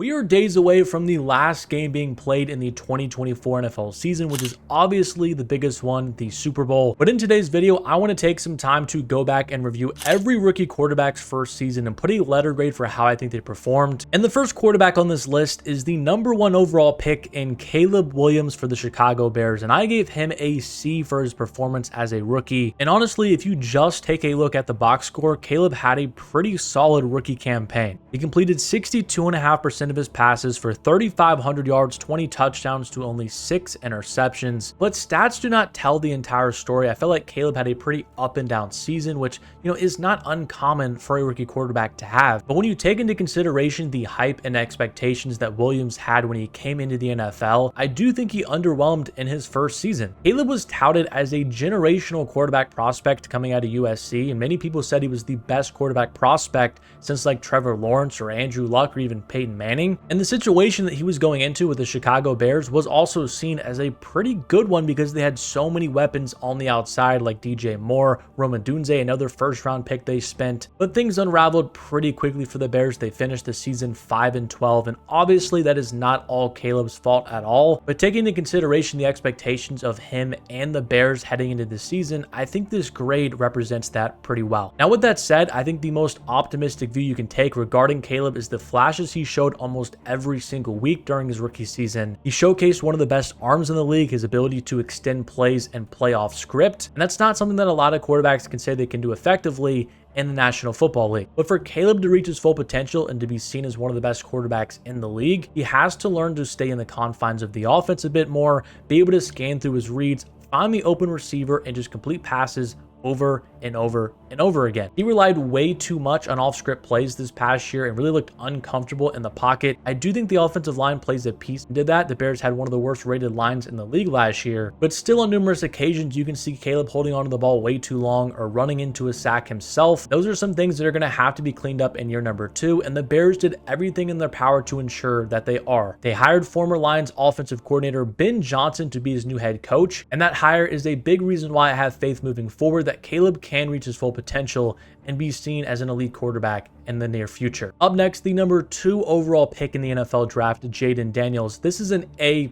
We are days away from the last game being played in the 2024 NFL season, which is obviously the biggest one, the Super Bowl. But in today's video, I want to take some time to go back and review every rookie quarterback's first season and put a letter grade for how I think they performed. And the first quarterback on this list is the #1 overall pick in Caleb Williams for the Chicago Bears, and I gave him a C for his performance as a rookie. And honestly, if you just take a look at the box score, Caleb had a pretty solid rookie campaign. He completed 62.5% of his passes for 3,500 yards, 20 touchdowns to only 6 interceptions. But stats do not tell the entire story. I feel like Caleb had a pretty up and down season, which, is not uncommon for a rookie quarterback to have. But when you take into consideration the hype and expectations that Williams had when he came into the NFL, I do think he underwhelmed in his first season. Caleb was touted as a generational quarterback prospect coming out of USC, and many people said he was the best quarterback prospect since like Trevor Lawrence or Andrew Luck or even Peyton Manning. And the situation that he was going into with the Chicago Bears was also seen as a pretty good one because they had so many weapons on the outside like DJ Moore, Rome Odunze, another first-round pick they spent. But things unraveled pretty quickly for the Bears. They finished the season 5-12, and obviously that is not all Caleb's fault at all. But taking into consideration the expectations of him and the Bears heading into the season, I think this grade represents that pretty well. Now, with that said, I think the most optimistic view you can take regarding Caleb is the flashes he showed almost every single week during his rookie season. He showcased one of the best arms in the league, his ability to extend plays and play off script. And that's not something that a lot of quarterbacks can say they can do effectively in the National Football League. But for Caleb to reach his full potential and to be seen as one of the best quarterbacks in the league, he has to learn to stay in the confines of the offense a bit more, be able to scan through his reads, find the open receiver, and just complete passes over and over and over again. He relied way too much on off-script plays this past year and really looked uncomfortable in the pocket. I do think the offensive line plays a piece into that. The Bears had one of the worst rated lines in the league last year, but still on numerous occasions you can see Caleb holding onto the ball way too long or running into a sack himself. Those are some things that are going to have to be cleaned up in year number 2, and the Bears did everything in their power to ensure that they are. They hired former Lions offensive coordinator Ben Johnson to be his new head coach, and that hire is a big reason why I have faith moving forward that Caleb can reach his full potential and be seen as an elite quarterback in the near future. Up next, the #2 overall pick in the NFL draft, Jayden Daniels. This is an A+++++.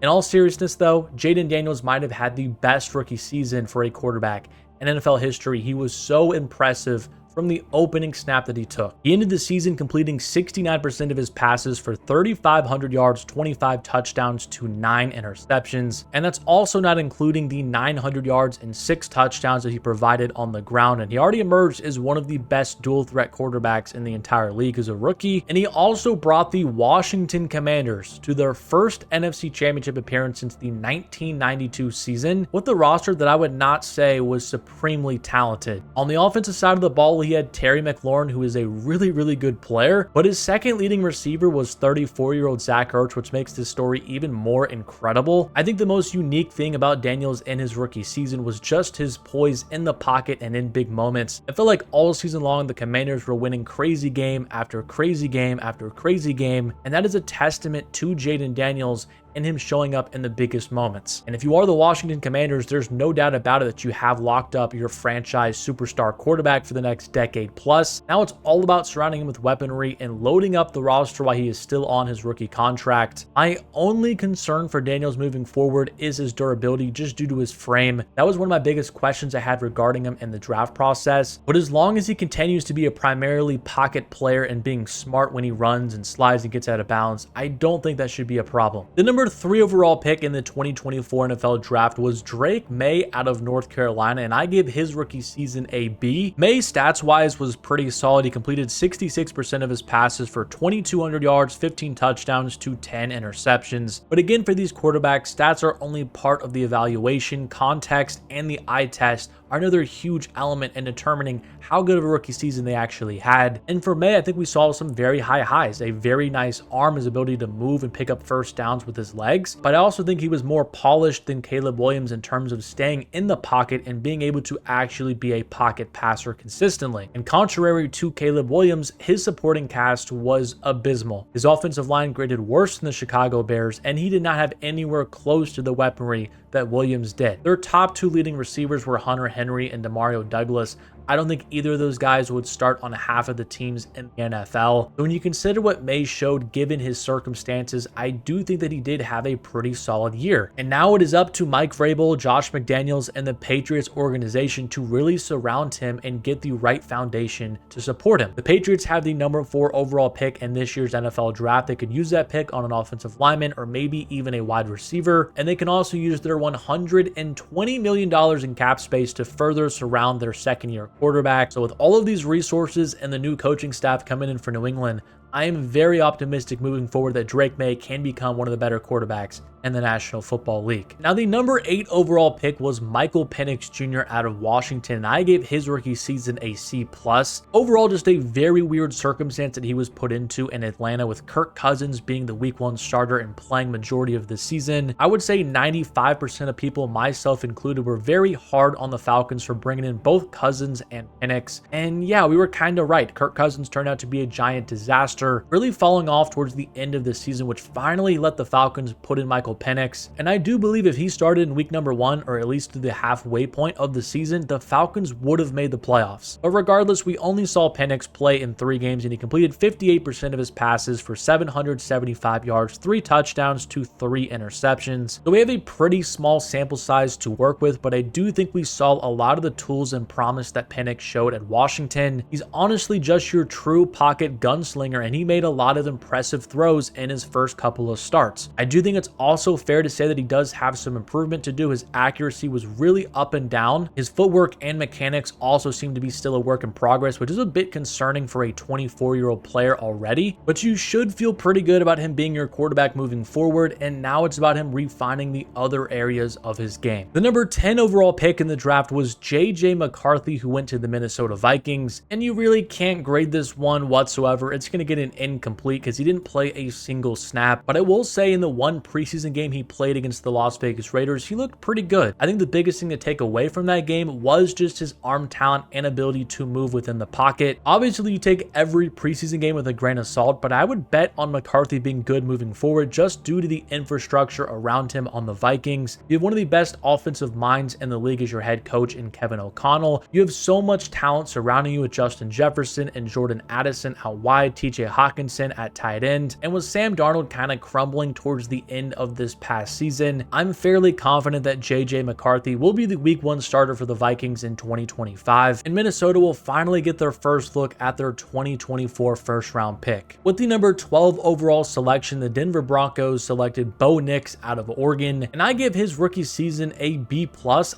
In all seriousness though, Jayden Daniels might have had the best rookie season for a quarterback in NFL history. He was so impressive from the opening snap that he took. He ended the season completing 69% of his passes for 3,500 yards, 25 touchdowns to 9 interceptions. And that's also not including the 900 yards and 6 touchdowns that he provided on the ground. And he already emerged as one of the best dual threat quarterbacks in the entire league as a rookie. And he also brought the Washington Commanders to their first NFC Championship appearance since the 1992 season with a roster that I would not say was supremely talented. On the offensive side of the ball, he had Terry McLaurin, who is a really good player, but his second leading receiver was 34-year-old Zach Ertz, which makes this story even more incredible. I think the most unique thing about Daniels in his rookie season was just his poise in the pocket and in big moments. I felt like all season long, the Commanders were winning crazy game after crazy game after crazy game, and that is a testament to Jayden Daniels and him showing up in the biggest moments. And if you are the Washington Commanders, there's no doubt about it that you have locked up your franchise superstar quarterback for the next decade plus. Now it's all about surrounding him with weaponry and loading up the roster while he is still on his rookie contract. My only concern for Daniels moving forward is his durability, just due to his frame. That was one of my biggest questions I had regarding him in the draft process. But as long as he continues to be a primarily pocket player and being smart when he runs and slides and gets out of bounds, I don't think that should be a problem. The #3 overall pick in the 2024 NFL draft was Drake Maye out of North Carolina, and I gave his rookie season a B. Maye stats-wise was pretty solid. He completed 66% of his passes for 2,200 yards, 15 touchdowns to 10 interceptions. But again, for these quarterbacks, stats are only part of the evaluation. Context and the eye test are another huge element in determining how good of a rookie season they actually had. And for Maye, I think we saw some very high highs, a very nice arm, his ability to move and pick up first downs with his legs. But I also think he was more polished than Caleb Williams in terms of staying in the pocket and being able to actually be a pocket passer consistently. And contrary to Caleb Williams, his supporting cast was abysmal. His offensive line graded worse than the Chicago Bears, and he did not have anywhere close to the weaponry that Williams did. Their top 2 leading receivers were Hunter Henry and Demario Douglas. I don't think either of those guys would start on half of the teams in the NFL. But when you consider what Maye showed given his circumstances, I do think that he did have a pretty solid year. And now it is up to Mike Vrabel, Josh McDaniels, and the Patriots organization to really surround him and get the right foundation to support him. The Patriots have the number 4 overall pick in this year's NFL draft. They could use that pick on an offensive lineman or maybe even a wide receiver. And they can also use their $120 million in cap space to further surround their second-year quarterback. So with all of these resources and the new coaching staff coming in for New England, I am very optimistic moving forward that Drake Maye can become one of the better quarterbacks in the National Football League. Now, the number 8 overall pick was Penix Jr. out of Washington, and I gave his rookie season a C+. Overall, just a very weird circumstance that he was put into in Atlanta, with Kirk Cousins being the week 1 starter and playing majority of the season. I would say 95% of people, myself included, were very hard on the Falcons for bringing in both Cousins and Penix. And yeah, we were kind of right. Kirk Cousins turned out to be a giant disaster, really falling off towards the end of the season, which finally let the Falcons put in Penix. And I do believe if he started in week number 1, or at least to the halfway point of the season, the Falcons would have made the playoffs. But regardless, we only saw Penix play in 3 games, and he completed 58% of his passes for 775 yards, 3 touchdowns to 3 interceptions. So we have a pretty small sample size to work with, but I do think we saw a lot of the tools and promise that Penix showed at Washington. He's honestly just your true pocket gunslinger, and he made a lot of impressive throws in his first couple of starts. I do think it's also fair to say that he does have some improvement to do. His accuracy was really up and down. His footwork and mechanics also seem to be still a work in progress, which is a bit concerning for a 24-year-old player already, but you should feel pretty good about him being your quarterback moving forward, and now it's about him refining the other areas of his game. The number 10 overall pick in the draft was J.J. McCarthy, who went to the Minnesota Vikings, and you really can't grade this one whatsoever. It's going to get an incomplete because he didn't play a single snap, but I will say in the one preseason game he played against the Las Vegas Raiders, he looked pretty good. I think the biggest thing to take away from that game was just his arm talent and ability to move within the pocket. Obviously, you take every preseason game with a grain of salt, but I would bet on McCarthy being good moving forward just due to the infrastructure around him on the Vikings. You have one of the best offensive minds in the league as your head coach in Kevin O'Connell. You have so much talent surrounding you with Justin Jefferson and Jordan Addison out wide, TJ Hawkinson at tight end, and with Sam Darnold kind of crumbling towards the end of this past season, I'm fairly confident that J.J. McCarthy will be the week 1 starter for the Vikings in 2025, and Minnesota will finally get their first look at their 2024 first-round pick. With the number 12 overall selection, the Denver Broncos selected Bo Nix out of Oregon, and I give his rookie season a B+.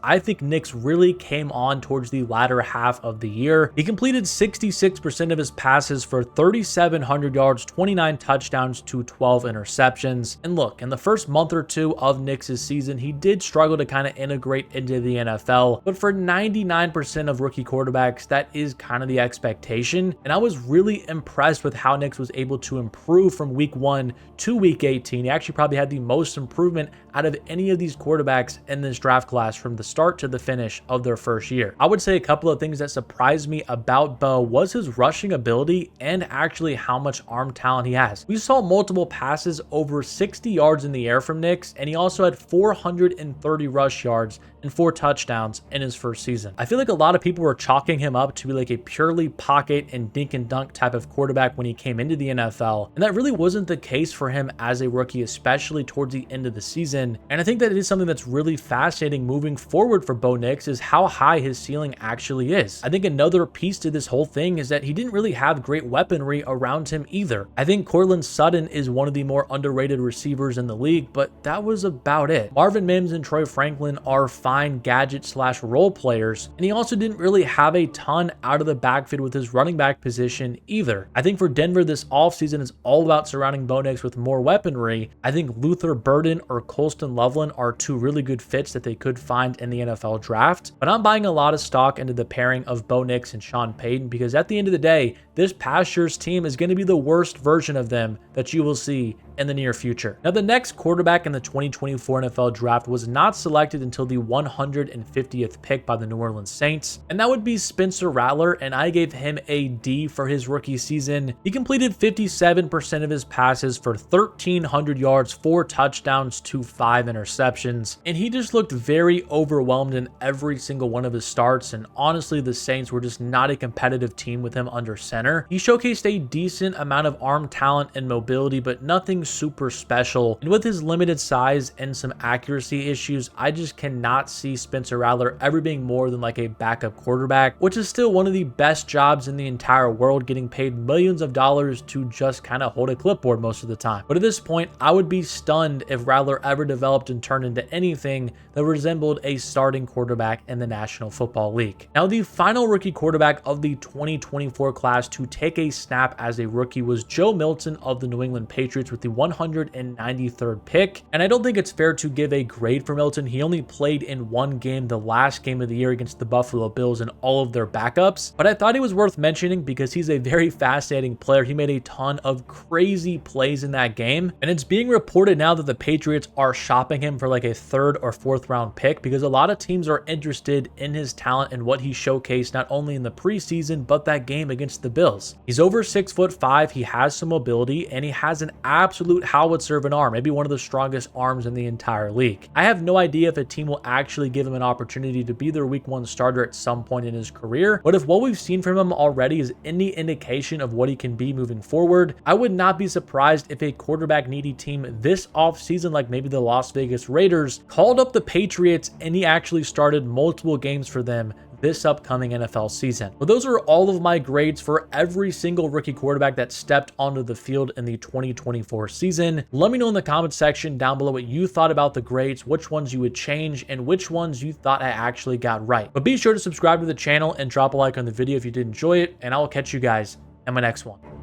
I think Nix really came on towards the latter half of the year. He completed 66% of his passes for 3,700 yards, 29 touchdowns to 12 interceptions. And look, in the first month or 2 of Nix's season, he did struggle to kind of integrate into the NFL, but for 99% of rookie quarterbacks, that is kind of the expectation. And I was really impressed with how Nix was able to improve from week 1 to week 18. He actually probably had the most improvement out of any of these quarterbacks in this draft class from the start to the finish of their first year. I would say a couple of things that surprised me about Bo was his rushing ability and actually how much arm talent he has. We saw multiple passes over 60 yards in the air from Nix, and he also had 430 rush yards and 4 touchdowns in his first season. I feel like a lot of people were chalking him up to be like a purely pocket and dink and dunk type of quarterback when he came into the NFL, and that really wasn't the case for him as a rookie, especially towards the end of the season. And I think that it is something that's really fascinating moving forward for Bo Nix is how high his ceiling actually is. I think another piece to this whole thing is that he didn't really have great weaponry around him either. I think Courtland Sutton is one of the more underrated receivers in the league, but that was about it. Marvin Mims and Troy Franklin are fine gadget/role players, and he also didn't really have a ton out of the backfield with his running back position either. I think for Denver this offseason is all about surrounding Bo Nix with more weaponry. I think Luther Burden or Colston Loveland are 2 really good fits that they could find in the NFL draft, but I'm buying a lot of stock into the pairing of Bo Nix and Sean Payton because at the end of the day, this past year's team is going to be the worst version of them that you will see in the near future. Now, the next quarterback in the 2024 NFL draft was not selected until the 150th pick by the New Orleans Saints, and that would be Spencer Rattler, and I gave him a D for his rookie season. He completed 57% of his passes for 1,300 yards, 4 touchdowns to 5 interceptions, and he just looked very overwhelmed in every single one of his starts, and honestly, the Saints were just not a competitive team with him under center. He showcased a decent amount of arm talent and mobility, but nothing super special, and with his limited size and some accuracy issues, I just cannot see Spencer Rattler ever being more than like a backup quarterback, which is still one of the best jobs in the entire world, getting paid millions of dollars to just kind of hold a clipboard most of the time. But at this point, I would be stunned if Rattler ever developed and turned into anything that resembled a starting quarterback in the National Football League. Now, the final rookie quarterback of the 2024 class to take a snap as a rookie was Joe Milton of the New England Patriots with the 193rd pick. And I don't think it's fair to give a grade for Milton. He only played in one game, the last game of the year against the Buffalo Bills and all of their backups. But I thought he was worth mentioning because he's a very fascinating player. He made a ton of crazy plays in that game. And it's being reported now that the Patriots are shopping him for like a 3rd or 4th round pick because a lot of teams are interested in his talent and what he showcased not only in the preseason, but that game against the Bills. He's over 6'5". He has some mobility and he has an absolute howitzer of an arm, maybe one of the strongest arms in the entire league. I have no idea if a team will actually give him an opportunity to be their week 1 starter at some point in his career, but if what we've seen from him already is any indication of what he can be moving forward, I would not be surprised if a quarterback needy team this offseason, like maybe the Las Vegas Raiders, called up the Patriots and he actually started multiple games for them this upcoming NFL season. But those are all of my grades for every single rookie quarterback that stepped onto the field in the 2024 season. Let me know in the comment section down below what you thought about the grades, which ones you would change, and which ones you thought I actually got right. But be sure to subscribe to the channel and drop a like on the video if you did enjoy it, and I will catch you guys in my next one.